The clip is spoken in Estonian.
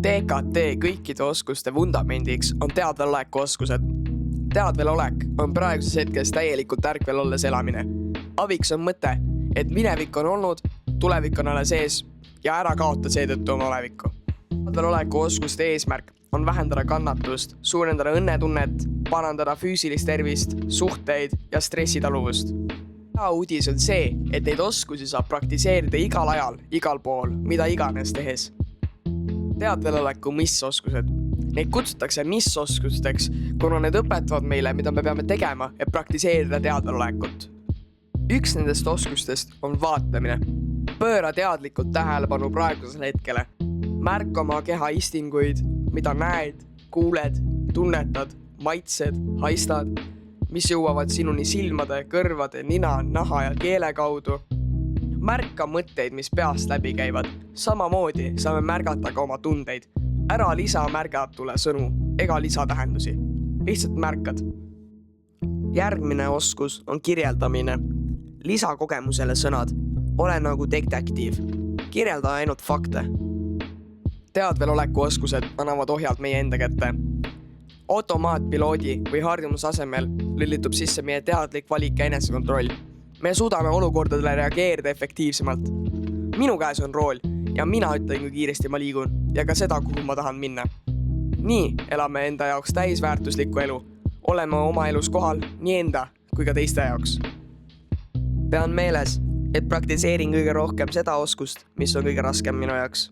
TKT kõikide oskuste vundamendiks on teadveloleku oskused. Teadvelolek on praeguses hetkes täielikult ärkvel olles elamine. Abiks on mõte, et minevik on olnud, tulevik on alles ees ja ära kaota seetõttu oma olevikku. Teadveloleku oskuste eesmärk on vähendada kannatust, suurendada õnnetunnet, parandada füüsilist tervist, suhteid ja stressitaluvust. Hea uudis on see, et neid oskusi saab praktiseerida igal ajal, igal pool, mida iganes tehes. Teadveloleku mis-oskused. Neid kutsutakse mis-oskusteks, kuna need õpetavad meile, mida me peame tegema, et praktiseerida teadvelolekut. Üks nendest oskustest on vaatamine. Pööra teadlikult tähelepanu praegusel hetkele. Märka oma keha istinguid, mida näed, kuuled, tunnetad, maitsed, haistad, mis jõuavad sinuni silmade, kõrvade, nina, naha ja keele kaudu. Märka mõtteid, mis peast läbi käivad. Samamoodi saame märgata ka oma tundeid. Ära lisa märgatule sõnu ega lisatähendusi. Lihtsalt märkad. Järgmine oskus on kirjeldamine. Lisa kogemusele sõnad. Ole nagu detektiiv. Kirjelda ainult fakte. Teadveloleku oskused annavad ohjalt meie enda kätte. Automaatpiloodi või harjumuse asemel lülitub sisse meie teadlik valik ja enesekontroll. Me suudame olukordadele reageerida efektiivsemalt. Minu käes on rool ja mina ütlen, kui kiiresti ma liigun ja ka seda, kuhu ma tahan minna. Nii elame enda jaoks täisväärtuslikku elu. Oleme oma elus kohal nii enda kui ka teiste jaoks. Pean meeles, et praktiseerin kõige rohkem seda oskust, mis on kõige raskem minu jaoks.